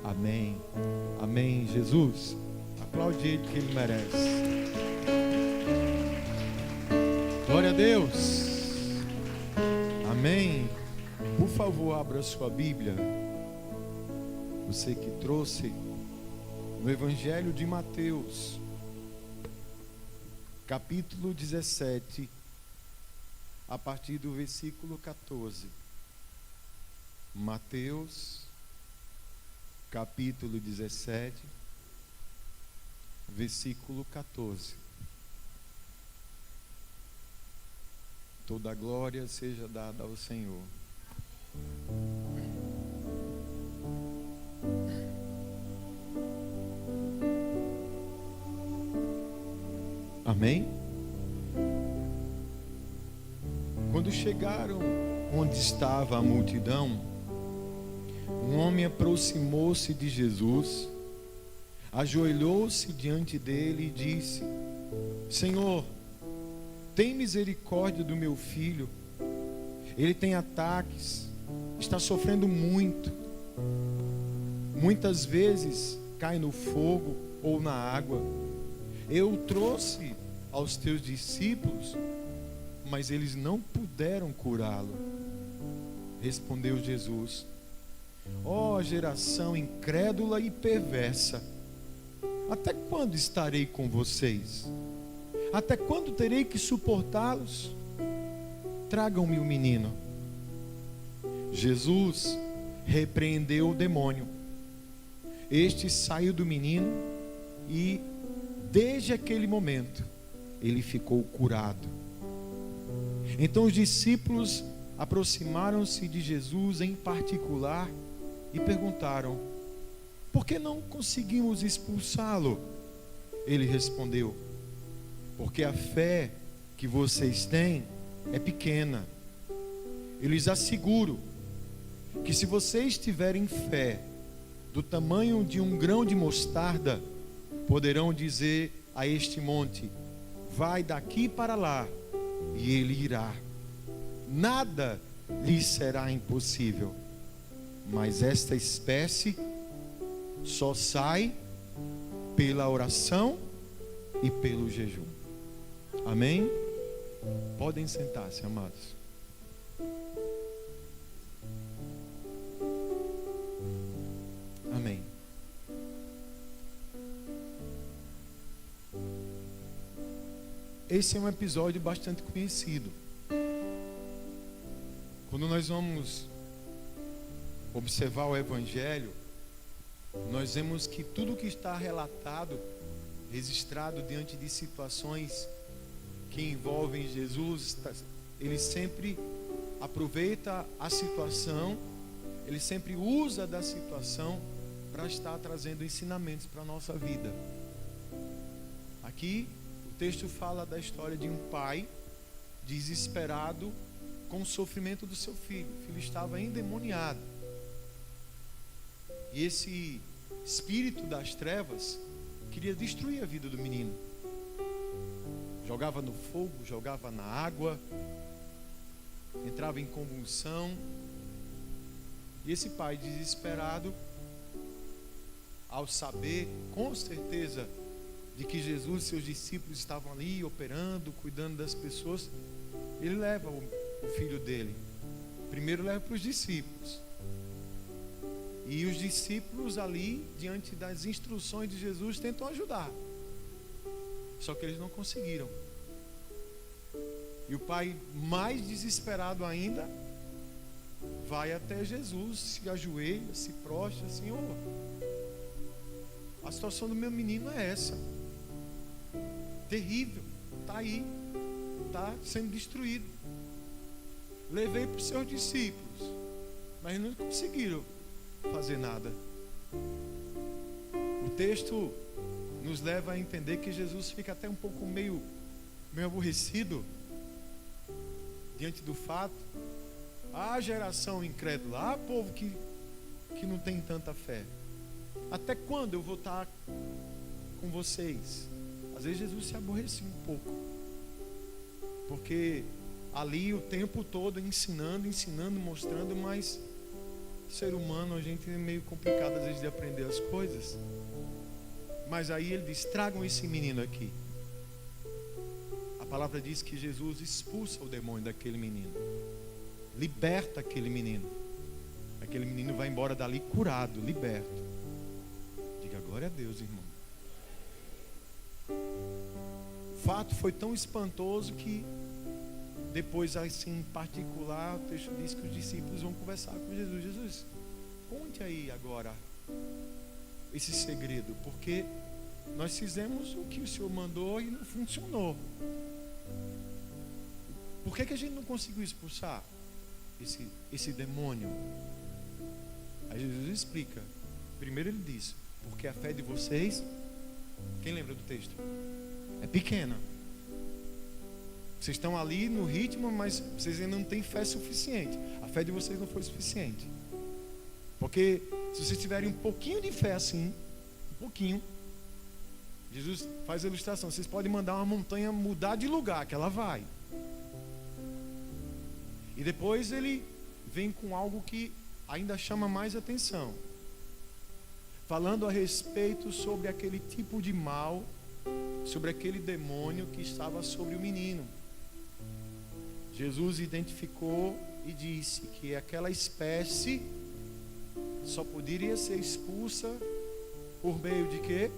Amém. Amém. Jesus, aplaude ele que ele merece. Glória a Deus. Amém. Por favor, abra sua Bíblia. Você que trouxe no Evangelho de Mateus, capítulo 17, a partir do versículo 14. Mateus, capítulo 17, versículo 14. Toda a glória seja dada ao Senhor. Amém? Quando chegaram onde estava a multidão, um homem aproximou-se de Jesus, ajoelhou-se diante dele e disse: Senhor, tem misericórdia do meu filho. Ele tem ataques, está sofrendo muito. Muitas vezes cai no fogo ou na água. Eu o trouxe aos teus discípulos, mas eles não puderam curá-lo. Respondeu Jesus: ó geração incrédula e perversa, até quando estarei com vocês? Até quando terei que suportá-los? Tragam-me o menino. Jesus repreendeu o demônio. Este saiu do menino e, desde aquele momento, ele ficou curado. Então os discípulos aproximaram-se de Jesus em particular e perguntaram: por que não conseguimos expulsá-lo? Ele respondeu: porque a fé que vocês têm é pequena. Eu lhes asseguro que se vocês tiverem fé do tamanho de um grão de mostarda, poderão dizer a este monte: vai daqui para lá, e ele irá. Nada lhes será impossível. Mas esta espécie só sai pela oração e pelo jejum. Amém? Podem sentar-se, amados. Amém. Esse é um episódio bastante conhecido. Quando nós vamos observar o Evangelho, nós vemos que tudo que está relatado, registrado diante de situações que envolvem Jesus, ele sempre aproveita a situação, ele sempre usa da situação para estar trazendo ensinamentos para a nossa vida. Aqui o texto fala da história de um pai desesperado com o sofrimento do seu filho. O filho estava endemoniado. E esse espírito das trevas queria destruir a vida do menino. Jogava no fogo, jogava na água, entrava em convulsão. E esse pai desesperado, ao saber com certeza de que Jesus e seus discípulos estavam ali operando, cuidando das pessoas, ele leva o filho dele. Primeiro leva para os discípulos. E os discípulos ali, diante das instruções de Jesus, tentam ajudar. Só que eles não conseguiram. E o pai, mais desesperado ainda, vai até Jesus, se ajoelha, se prostra: Senhor, a situação do meu menino é essa. Terrível. Está aí. Está sendo destruído. Levei para os seus discípulos, mas não conseguiram fazer nada. O texto nos leva a entender que Jesus fica até um pouco meio aborrecido diante do fato: a geração incrédula, povo que não tem tanta fé, até quando eu vou estar com vocês? Às vezes Jesus se aborrecia um pouco, porque ali o tempo todo ensinando, mostrando, mas ser humano, a gente é meio complicado às vezes de aprender as coisas. Mas aí ele diz: tragam esse menino aqui. A palavra diz que Jesus expulsa o demônio daquele menino, liberta aquele menino. Aquele menino vai embora dali curado, liberto. Diga glória a Deus, irmão. O fato foi tão espantoso que depois, assim, em particular, o texto diz que os discípulos vão conversar com Jesus. Jesus, conte aí agora esse segredo, porque nós fizemos o que o Senhor mandou e não funcionou. Por que a gente não conseguiu expulsar esse demônio? Aí Jesus explica. Primeiro ele diz: porque a fé de vocês, quem lembra do texto? É pequena. Vocês estão ali no ritmo, mas vocês ainda não têm fé suficiente. A fé de vocês não foi suficiente. Porque se vocês tiverem um pouquinho de fé assim, um pouquinho, Jesus faz a ilustração: vocês podem mandar uma montanha mudar de lugar, que ela vai. E depois ele vem com algo que ainda chama mais atenção, falando a respeito sobre aquele tipo de mal, sobre aquele demônio que estava sobre o menino. Jesus identificou e disse que aquela espécie só poderia ser expulsa por meio de quê?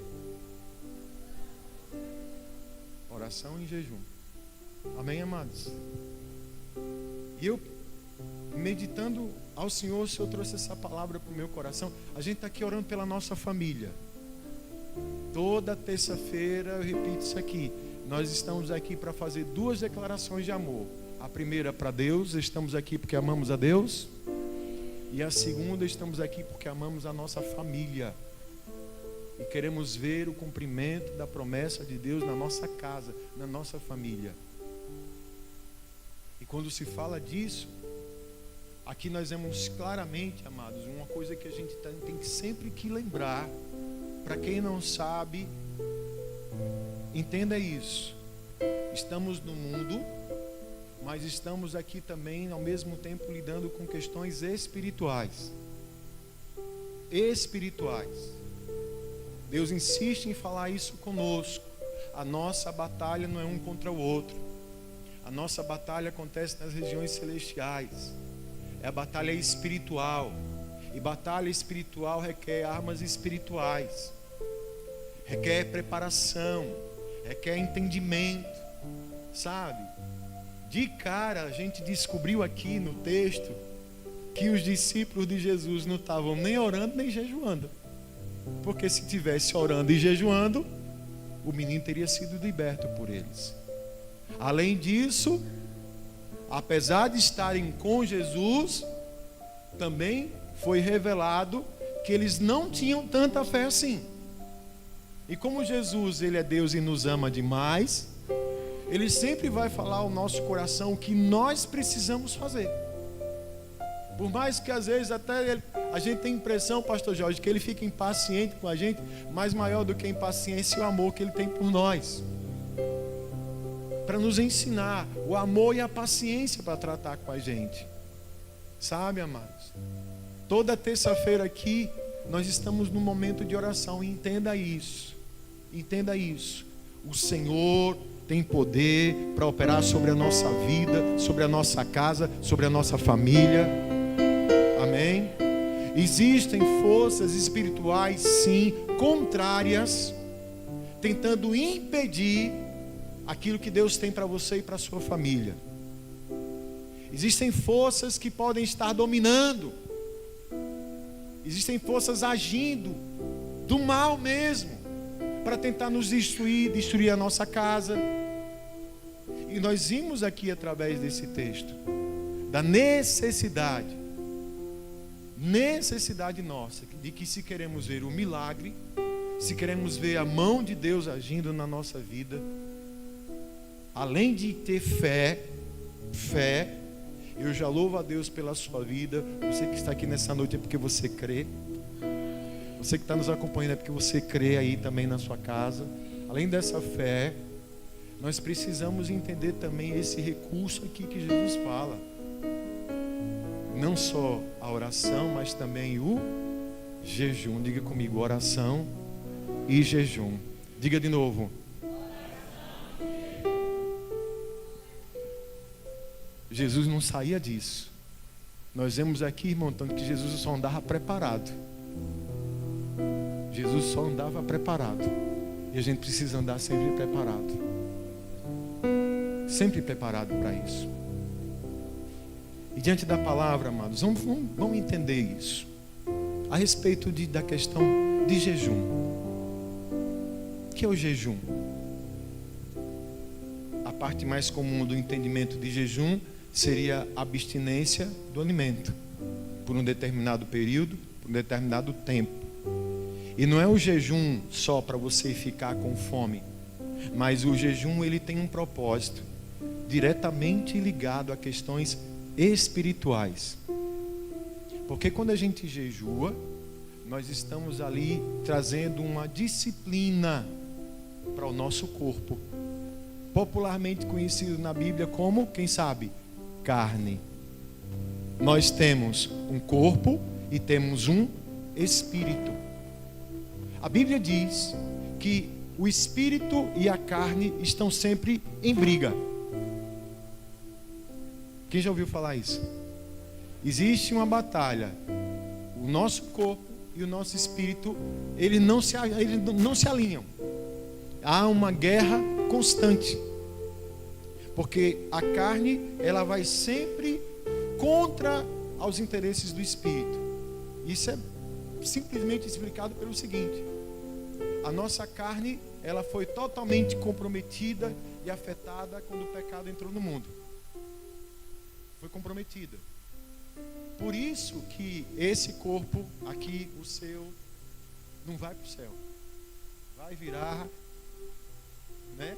Oração e jejum. Amém, amados? E eu, meditando ao Senhor, o Senhor trouxe essa palavra para o meu coração. A gente está aqui orando pela nossa família. Toda terça-feira eu repito isso aqui. Nós estamos aqui para fazer 2 declarações de amor. A primeira para Deus, estamos aqui porque amamos a Deus. E a segunda, estamos aqui porque amamos a nossa família. E queremos ver o cumprimento da promessa de Deus na nossa casa, na nossa família. E quando se fala disso, aqui nós vemos claramente, amados, uma coisa que a gente tem sempre que lembrar. Para quem não sabe, entenda isso. Estamos no mundo, mas estamos aqui também ao mesmo tempo lidando com questões espirituais. Espirituais. Deus insiste em falar isso conosco. A nossa batalha não é um contra o outro. A nossa batalha acontece nas regiões celestiais. É a batalha espiritual. E batalha espiritual requer armas espirituais. Requer preparação. Requer entendimento. Sabe? De cara a gente descobriu aqui no texto que os discípulos de Jesus não estavam nem orando nem jejuando. Porque se tivesse orando e jejuando, o menino teria sido liberto por eles. Além disso, apesar de estarem com Jesus, também foi revelado que eles não tinham tanta fé assim. E como Jesus, ele é Deus e nos ama demais, ele sempre vai falar ao nosso coração o que nós precisamos fazer. Por mais que às vezes até a gente tem a impressão, pastor Jorge, que ele fica impaciente com a gente, mas maior do que a impaciência é o amor que ele tem por nós. Para nos ensinar o amor e a paciência para tratar com a gente. Sabe, amados? Toda terça-feira aqui, nós estamos num momento de oração. E entenda isso. Entenda isso. O Senhor tem poder para operar sobre a nossa vida, sobre a nossa casa, sobre a nossa família. Amém? Existem forças espirituais, sim, contrárias, tentando impedir aquilo que Deus tem para você e para a sua família. Existem forças que podem estar dominando. Existem forças agindo do mal mesmo, para tentar nos destruir a nossa casa. E nós vimos aqui através desse texto da necessidade nossa, de que se queremos ver o milagre, se queremos ver a mão de Deus agindo na nossa vida, além de ter fé, eu já louvo a Deus pela sua vida. Você que está aqui nessa noite é porque você crê. Você que está nos acompanhando é porque você crê aí também na sua casa. Além dessa fé, nós precisamos entender também esse recurso aqui que Jesus fala. não só a oração, mas também o jejum. Diga comigo, oração e jejum. Diga de novo. Jesus não saía disso. Nós vemos aqui, irmão, tanto que Jesus só andava preparado. Jesus só andava preparado. E a gente precisa andar sempre preparado. Sempre preparado para isso. E diante da palavra, amados, vamos entender isso. A respeito da questão de jejum. O que é o jejum? A parte mais comum do entendimento de jejum seria a abstinência do alimento por um determinado período, por um determinado tempo. E não é o jejum só para você ficar com fome, mas o jejum ele tem um propósito diretamente ligado a questões espirituais. Porque quando a gente jejua, nós estamos ali trazendo uma disciplina para o nosso corpo, popularmente conhecido na Bíblia como, quem sabe, carne. Nós temos um corpo e temos um espírito. A Bíblia diz que o espírito e a carne estão sempre em briga. Quem já ouviu falar isso? Existe uma batalha. O nosso corpo e o nosso espírito, eles não se alinham. Há uma guerra constante. Porque a carne, ela vai sempre contra aos interesses do espírito. Isso é simplesmente explicado pelo seguinte: a nossa carne, ela foi totalmente comprometida e afetada quando o pecado entrou no mundo. Foi comprometida. Por isso que esse corpo aqui, o seu, não vai para o céu. Vai virar, né?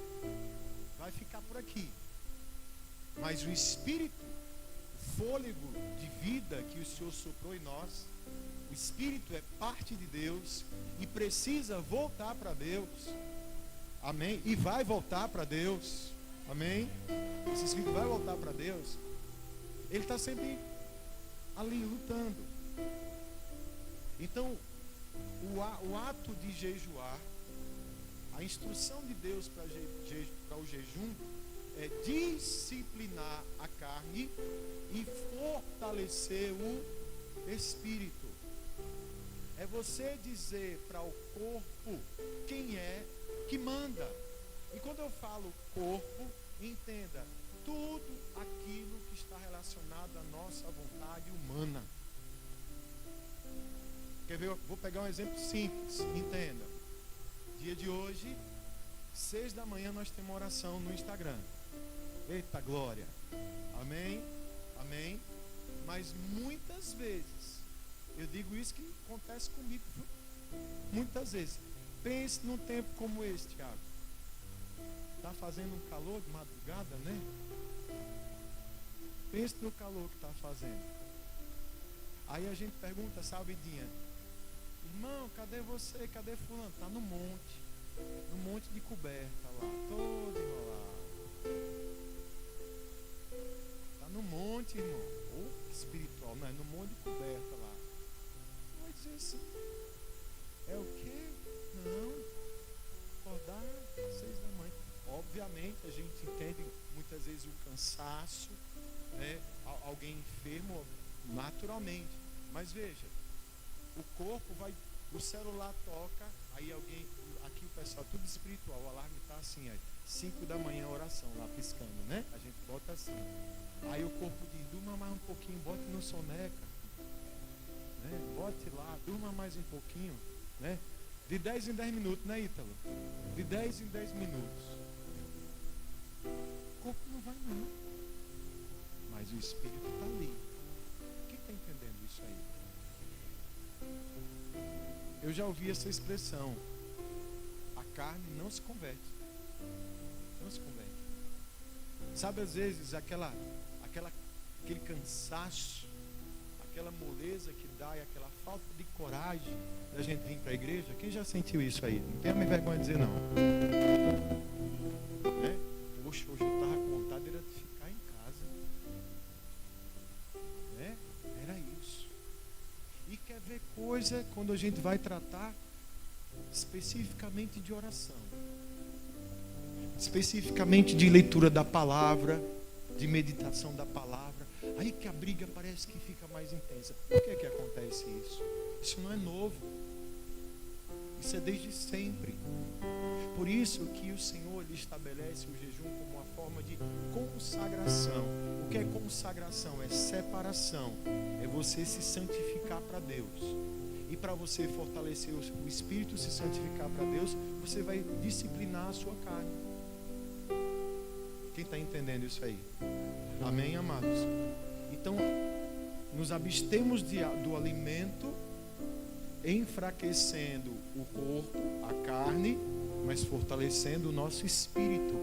Vai ficar por aqui. Mas o espírito, o fôlego de vida que o Senhor soprou em nós, o espírito é parte de Deus e precisa voltar para Deus. Amém? E vai voltar para Deus. Amém? Esse espírito vai voltar para Deus. Ele está sempre ali lutando. Então, o ato de jejuar, a instrução de Deus para o jejum é disciplinar a carne e fortalecer o espírito. É você dizer para o corpo quem é que manda. E quando eu falo corpo, entenda tudo aquilo que está relacionado à nossa vontade humana. Quer ver? Vou pegar um exemplo simples. Entenda. Dia de hoje, 6 da manhã, nós temos uma oração no Instagram. Eita glória. Amém? Amém? Mas muitas vezes, eu digo isso que acontece comigo. Muitas vezes. Pense num tempo como esse, Thiago. Está fazendo um calor de madrugada, né? Pense no calor que está fazendo. Aí a gente pergunta, sabe, Dinha? Irmão, cadê você? Cadê fulano? Está no monte de coberta lá, todo enrolado. Está no monte, irmão. Ou espiritual, não é? No monte de coberta lá. Vai dizer assim, é o quê? Não. Acordar às 6 da manhã. Obviamente a gente entende muitas vezes o cansaço, né? Alguém enfermo naturalmente. Mas veja, o corpo vai, o celular toca, aí alguém, aqui o pessoal tudo espiritual, o alarme está assim, aí, 5 da manhã oração lá piscando, né? A gente bota assim. Aí o corpo diz, durma mais um pouquinho, bote no soneca, né? Bote lá, durma mais um pouquinho, né? De 10 em 10 minutos, né, Ítalo? De 10 em 10 minutos. O corpo não vai não. Mas o espírito está ali. Quem está entendendo isso aí? Eu já ouvi essa expressão. A carne não se converte. Não se converte. Sabe, às vezes, aquele cansaço, aquela moleza que dá e aquela falta de coragem da gente vir para a igreja. Quem já sentiu isso aí? Não tenha vergonha de dizer não. Né? Poxa, hoje eu estava com vontade de ficar em casa. Né? ver coisa quando a gente vai tratar especificamente de oração, especificamente de leitura da palavra, de meditação da palavra, aí que a briga parece que fica mais intensa. Por que que acontece isso? Isso não é novo, isso é desde sempre. Por isso que o Senhor ele estabelece o jejum como uma forma de consagração. O que é consagração? É separação, é você se santificar para Deus. E para você fortalecer o espírito, se santificar para Deus, você vai disciplinar a sua carne. Quem está entendendo isso aí? Amém, amados? Então, nos abstemos do alimento, enfraquecendo o corpo, a carne, mas fortalecendo o nosso espírito.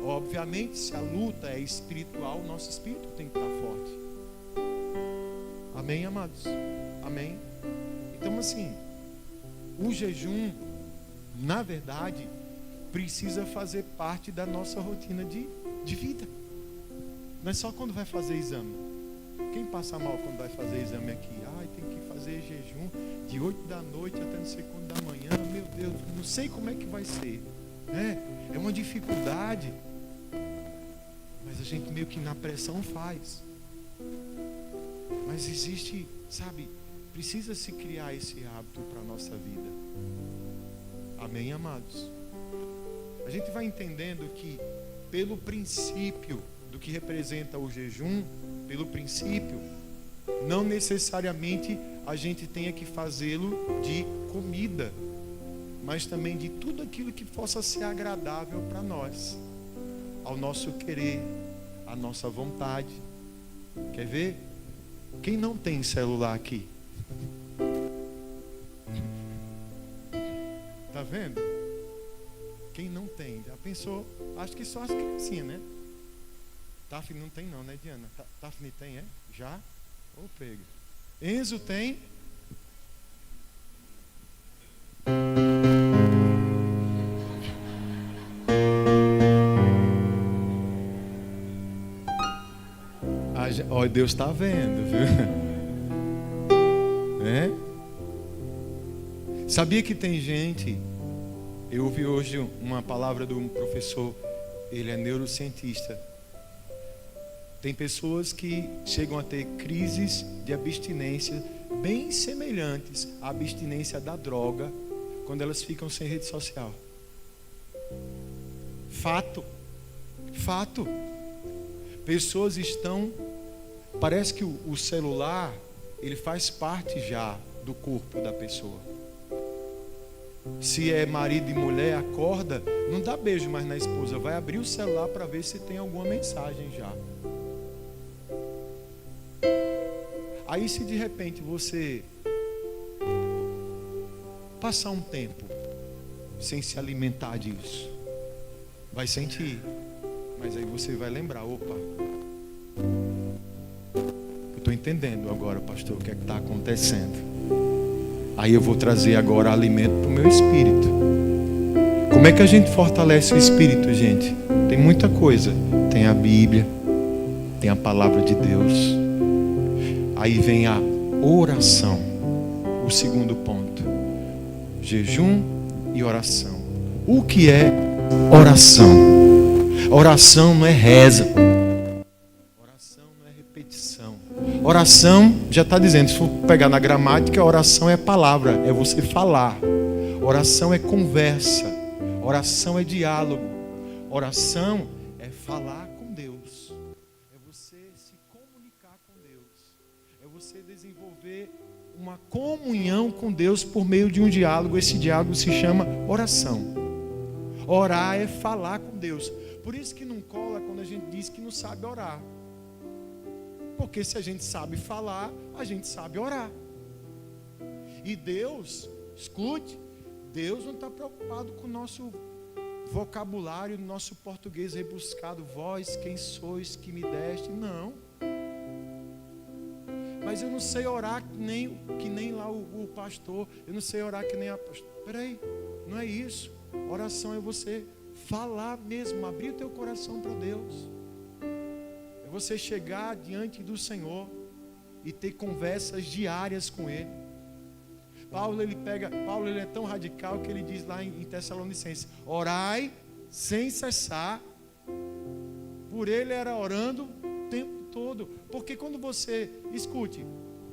Obviamente, se a luta é espiritual, o nosso espírito tem que estar forte. Amém, amados? Amém? Então, assim, o jejum, na verdade, precisa fazer parte da nossa rotina de vida. Não é só quando vai fazer exame. Quem passa mal quando vai fazer exame aqui? Tem que fazer jejum de 8 da noite até não sei quando da manhã. Meu Deus, não sei como é que vai ser. É uma dificuldade. Mas a gente meio que na pressão faz. Mas existe, sabe, precisa se criar esse hábito para a nossa vida. Amém, amados? A gente vai entendendo que pelo princípio do que representa o jejum, pelo princípio, não necessariamente a gente tenha que fazê-lo de comida, mas também de tudo aquilo que possa ser agradável para nós, ao nosso querer, à nossa vontade. Quer ver? Quem não tem celular aqui? Tá vendo? Quem não tem? Já pensou? Acho que só as criancinhas, né? Tafni não tem não, né, Diana? Tafni tem, é? Já? Ô, pega. Enzo tem? Ó, Deus está vendo, viu? Sabia que tem gente... Eu ouvi hoje uma palavra de um professor, ele é neurocientista. Tem pessoas que chegam a ter crises de abstinência bem semelhantes à abstinência da droga quando elas ficam sem rede social. Fato. Pessoas estão... Parece que o celular, ele faz parte já do corpo da pessoa. Se é marido e mulher, acorda, não dá beijo mais na esposa, vai abrir o celular para ver se tem alguma mensagem já. Aí se de repente você passar um tempo sem se alimentar disso, vai sentir, mas aí você vai lembrar, opa, eu estou entendendo agora, pastor, o que é que está acontecendo. Aí eu vou trazer agora alimento para o meu espírito. Como é que a gente fortalece o espírito, gente? Tem muita coisa. Tem a Bíblia, tem a palavra de Deus. Aí vem a oração. O segundo ponto. Jejum e oração. O que é oração? Oração não é reza. Oração, já está dizendo, se for pegar na gramática, oração é palavra, é você falar. Oração é conversa. Oração é diálogo. Oração é falar com Deus. É você se comunicar com Deus. É você desenvolver uma comunhão com Deus por meio de um diálogo. Esse diálogo se chama oração. Orar é falar com Deus. Por isso que não cola quando a gente diz que não sabe orar. Porque se a gente sabe falar, a gente sabe orar. E Deus, escute, Deus não está preocupado com o nosso vocabulário, nosso português rebuscado. Vós, quem sois que me deste? Não. Mas eu não sei orar que nem lá o pastor. Eu não sei orar que nem a pastor. Peraí, não é isso. Oração é você falar mesmo, abrir o teu coração para Deus. É você chegar diante do Senhor e ter conversas diárias com Ele. Paulo ele é tão radical que ele diz lá em Tessalonicenses: orai sem cessar. Por ele era orando o tempo todo. Porque quando você, escute,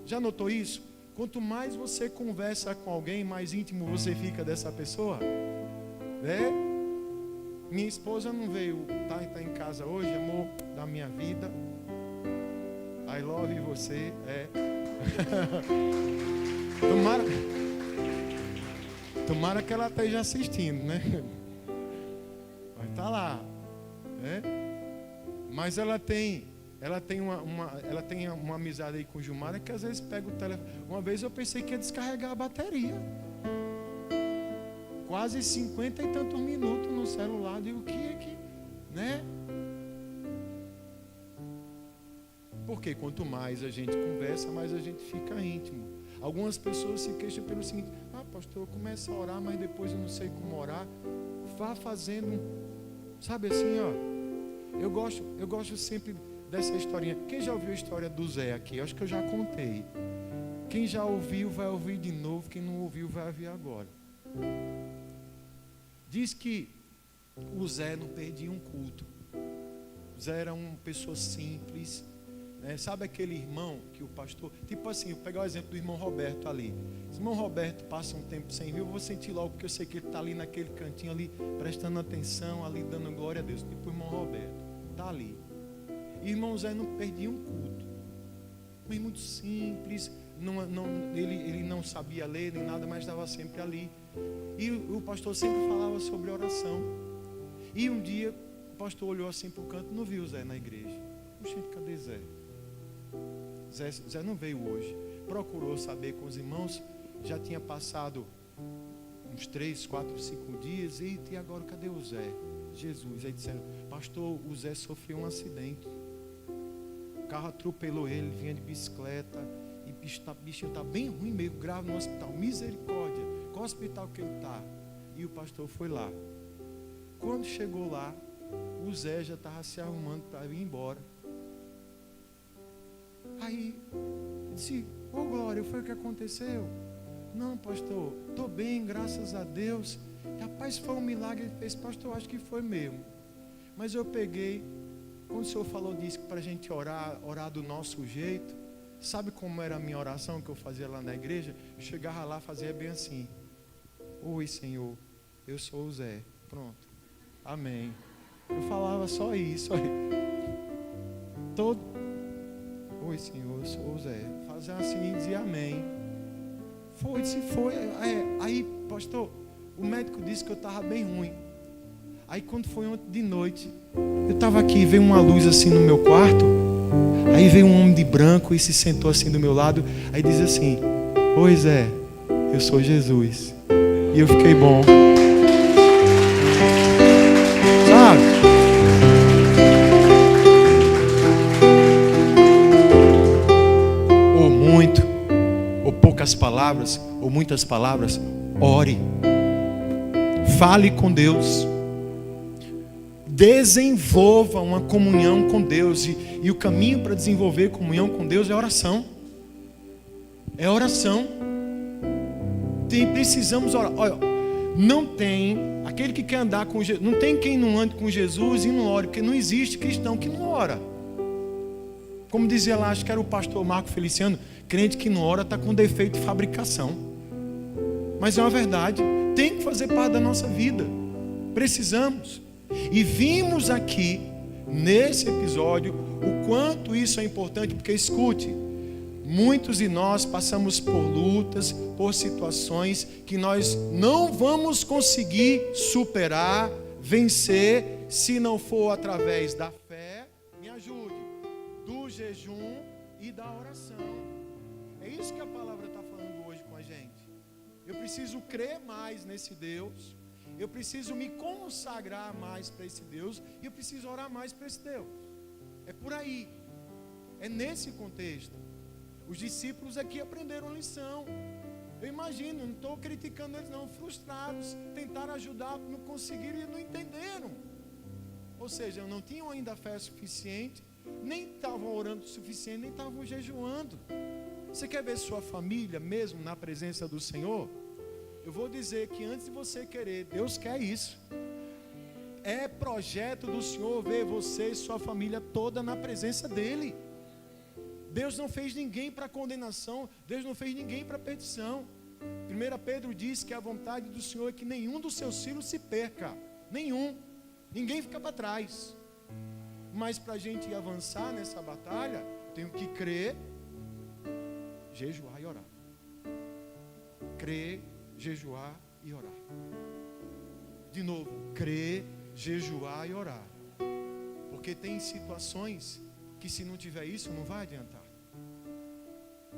já notou isso? Quanto mais você conversa com alguém, mais íntimo você fica dessa pessoa. Minha esposa não veio, tá em casa hoje, amor da minha vida. I love você. Tomara que ela esteja assistindo, né? Vai estar lá, né? Mas ela tem uma amizade aí com o Gilmar, que às vezes pega o telefone. Uma vez eu pensei que ia descarregar a bateria. Quase 50 e tantos minutos no celular. E o que é que, né? Porque quanto mais a gente conversa, mais a gente fica íntimo. Algumas pessoas se queixam pelo seguinte: pastor, eu começo a orar, mas depois eu não sei como orar. Vá fazendo, sabe assim, ó. Eu gosto sempre dessa historinha. Quem já ouviu a história do Zé aqui? Eu acho que eu já contei. Quem já ouviu, vai ouvir de novo. Quem não ouviu, vai ouvir agora. Diz que o Zé não perdia um culto. O Zé era uma pessoa simples. Sabe aquele irmão que o pastor... Tipo assim, eu vou pegar o exemplo do irmão Roberto ali. Se o irmão Roberto passa um tempo sem vir, eu vou sentir logo, porque eu sei que ele está ali naquele cantinho ali, prestando atenção, ali dando glória a Deus. Tipo o irmão Roberto, está ali. E o irmão Zé não perdia um culto. Mas muito simples, ele não sabia ler nem nada, mas estava sempre ali. E o pastor sempre falava sobre oração. E um dia, o pastor olhou assim para o canto, não viu o Zé na igreja. Puxa, cadê Zé? Zé não veio hoje. Procurou saber com os irmãos. Já tinha passado uns 3, 4, 5 dias. E agora cadê o Zé? Jesus. Aí disseram: pastor, o Zé sofreu um acidente. O carro atropelou ele, vinha de bicicleta. E o bichinho está bem ruim, meio grave no hospital. Misericórdia. Qual hospital que ele está? E o pastor foi lá. Quando chegou lá, o Zé já estava se arrumando para ir embora. Aí disse: ô Glória, foi o que aconteceu? Não, pastor, estou bem, graças a Deus. Rapaz, foi um milagre. Ele fez: pastor, acho que foi mesmo. Mas eu peguei, quando o senhor falou disso para a gente orar do nosso jeito, sabe como era a minha oração que eu fazia lá na igreja? Eu chegava lá, fazia bem assim: oi Senhor, eu sou o Zé. Pronto, amém. Eu falava só isso aí. Oi Senhor, eu sou o Zé. Fazia assim e dizia amém. Foi. Aí, pastor, o médico disse que eu estava bem ruim. Aí quando foi ontem de noite, eu estava aqui, veio uma luz assim no meu quarto. Aí veio um homem de branco e se sentou assim do meu lado. Aí diz assim: oi Zé, eu sou Jesus. E eu fiquei bom. Sabe? Ou poucas palavras, ou muitas palavras, ore. Fale com Deus. Desenvolva uma comunhão com Deus. E o caminho para desenvolver comunhão com Deus é oração. É oração. Precisamos orar. Olha, não tem aquele que quer andar com Jesus. Não tem quem não ande com Jesus e não ore, porque não existe cristão que não ora. Como dizia lá, acho que era o pastor Marco Feliciano: crente que não ora está com defeito de fabricação. Mas é uma verdade. Tem que fazer parte da nossa vida. Precisamos. E vimos aqui, nesse episódio, o quanto isso é importante. Porque escute, muitos de nós passamos por lutas, por situações que nós não vamos conseguir superar, vencer, se não for através da fé, me ajude, do jejum e da oração. É isso que a palavra está falando hoje com a gente. Eu preciso crer mais nesse Deus. Eu preciso me consagrar mais para esse Deus. E eu preciso orar mais para esse Deus. É por aí. É nesse contexto. Os discípulos aqui aprenderam a lição. Eu imagino, não estou criticando eles não, frustrados. Tentaram ajudar, não conseguiram e não entenderam. Ou seja, não tinham ainda fé suficiente nem estavam orando o suficiente, nem estavam jejuando. Você quer ver sua família mesmo na presença do Senhor? Eu vou dizer que antes de você querer, Deus quer isso. É projeto do Senhor ver você e sua família toda na presença dEle. Deus não fez ninguém para condenação, Deus não fez ninguém para perdição. 1 Pedro diz que a vontade do Senhor é que nenhum dos seus filhos se perca. Nenhum. Ninguém fica para trás. Mas para a gente avançar nessa batalha, tenho que crer, jejuar e orar. Crer, jejuar e orar. De novo, crer, jejuar e orar. Porque tem situações que se não tiver isso, não vai adiantar.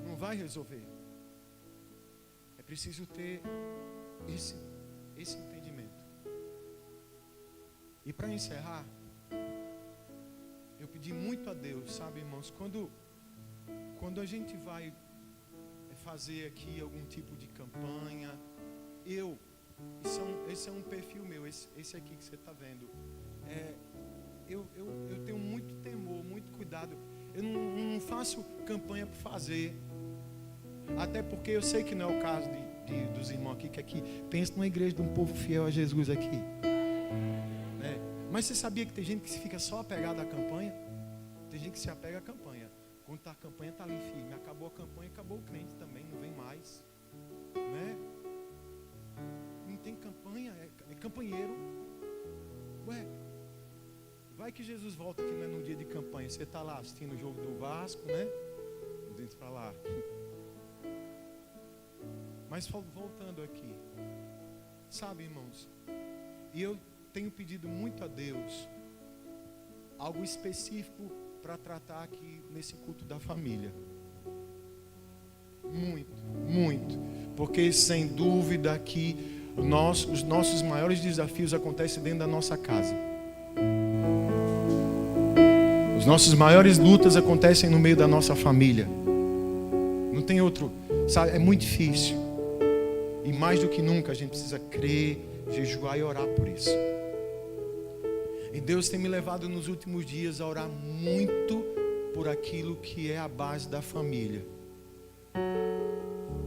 Não vai resolver. É preciso ter esse entendimento. E para encerrar, eu pedi muito a Deus, sabe, irmãos, quando a gente vai fazer aqui algum tipo de campanha, esse é um perfil meu, esse aqui que você está vendo, eu tenho muito temor, muito cuidado. Eu não faço campanha por fazer, até porque eu sei que não é o caso dos irmãos aqui, que aqui pensa numa igreja de um povo fiel a Jesus aqui. Mas você sabia que tem gente que fica só apegada à campanha? Tem gente que se apega à campanha. Quando está a campanha, está ali firme. Acabou a campanha, acabou o crente também, não vem mais. Né? Não tem campanha, é campanheiro. Ué, vai que Jesus volta aqui, né, no dia de campanha. Você está lá assistindo o jogo do Vasco, né? Dentro para lá. Mas voltando aqui. Sabe, irmãos, e eu tenho pedido muito a Deus algo específico para tratar aqui nesse culto da família. Muito, muito. Porque sem dúvida aqui os nossos maiores desafios acontecem dentro da nossa casa. Os nossos maiores lutas acontecem no meio da nossa família. Não tem outro, sabe? É muito difícil. E mais do que nunca a gente precisa crer, jejuar e orar por isso. E Deus tem me levado nos últimos dias a orar muito por aquilo que é a base da família.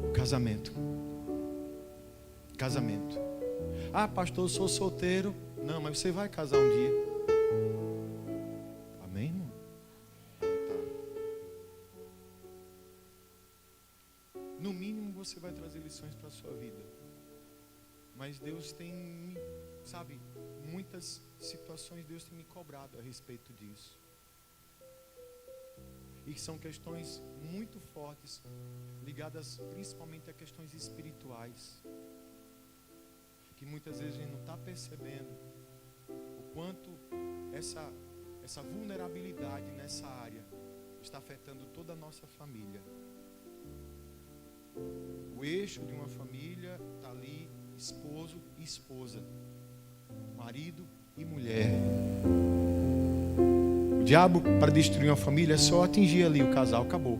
O casamento. Casamento. Ah, pastor, eu sou solteiro. Não, mas você vai casar um dia. Amém, irmão? Tá. No mínimo você vai trazer lições para a sua vida. Mas Deus tem, sabe, muitas situações Deus tem me cobrado a respeito disso. E são questões muito fortes, ligadas principalmente a questões espirituais, que muitas vezes a gente não está percebendo o quanto essa vulnerabilidade nessa área está afetando toda a nossa família. O eixo de uma família está ali, esposo e esposa, marido e mulher. O diabo, para destruir uma família, é só atingir ali o casal, acabou.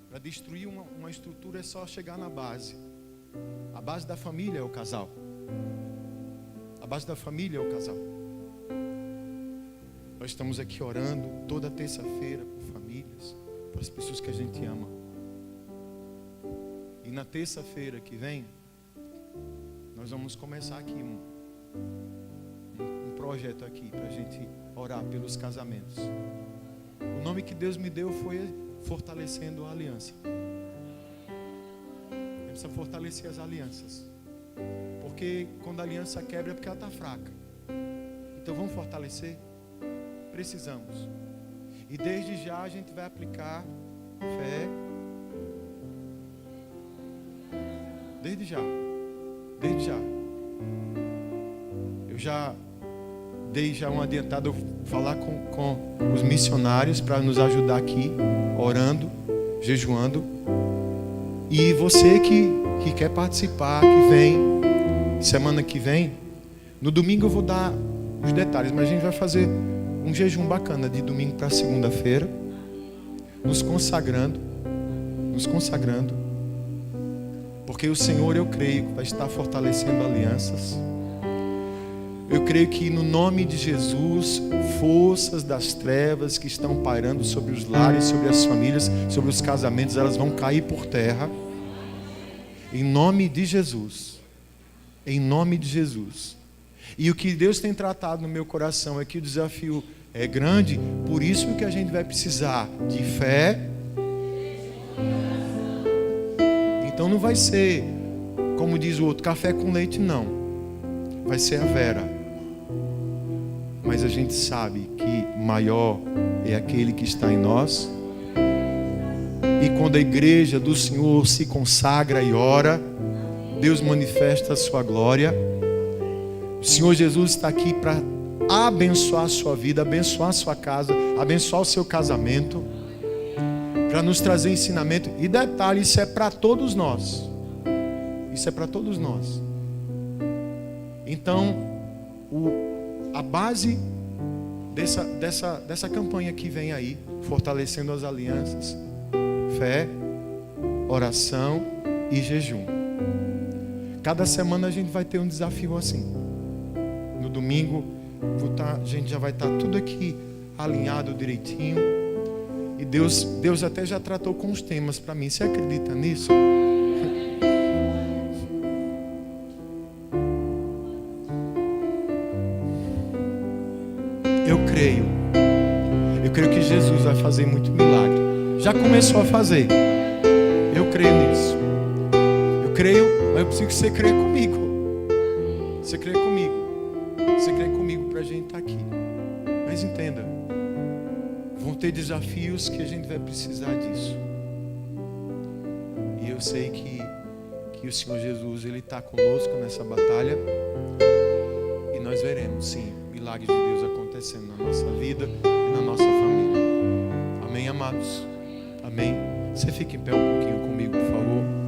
Para destruir uma estrutura é só chegar na base. A base da família é o casal. A base da família é o casal. Nós estamos aqui orando toda terça-feira por famílias, por as pessoas que a gente ama. E na terça-feira que vem, nós vamos começar aqui um projeto aqui para a gente orar pelos casamentos. O nome que Deus me deu foi Fortalecendo a Aliança. A gente precisa fortalecer as alianças, porque quando a aliança quebra é porque ela está fraca. Então vamos fortalecer? Precisamos. E desde já a gente vai aplicar fé. Desde já. Eu já dei uma adiantada, falar com os missionários para nos ajudar aqui, orando, jejuando. E você que quer participar, que vem, semana que vem, no domingo eu vou dar os detalhes, mas a gente vai fazer um jejum bacana de domingo para segunda-feira, nos consagrando, porque o Senhor, eu creio, vai estar fortalecendo alianças. Eu creio que no nome de Jesus, forças das trevas que estão pairando sobre os lares, sobre as famílias, sobre os casamentos, elas vão cair por terra. Em nome de Jesus. Em nome de Jesus. E o que Deus tem tratado no meu coração é que o desafio é grande, por isso que a gente vai precisar de fé. Então não vai ser, como diz o outro, café com leite, não. Vai ser a Vera. Mas a gente sabe que maior é aquele que está em nós. E quando a igreja do Senhor se consagra e ora, Deus manifesta a sua glória. O Senhor Jesus está aqui para abençoar a sua vida, abençoar a sua casa, abençoar o seu casamento, para nos trazer ensinamento. E detalhe, isso é para todos nós. Isso é para todos nós. Então, a base dessa campanha que vem aí, fortalecendo as alianças, fé, oração e jejum. Cada semana a gente vai ter um desafio assim. No domingo, a gente já vai estar tudo aqui alinhado direitinho. E Deus até já tratou com os temas para mim. Você acredita nisso? Eu creio que Jesus vai fazer muito milagre. Já começou a fazer. Eu creio nisso. Eu creio, mas eu preciso que você creia comigo. Você creia comigo. Você creia comigo para a gente estar aqui. Mas entenda, vão ter desafios que a gente vai precisar disso. E eu sei que o Senhor Jesus, Ele está conosco nessa batalha. E nós veremos, sim, milagres de Deus acontecendo na nossa vida e na nossa família. Amém, amados? Amém? Você fica em pé um pouquinho comigo, por favor.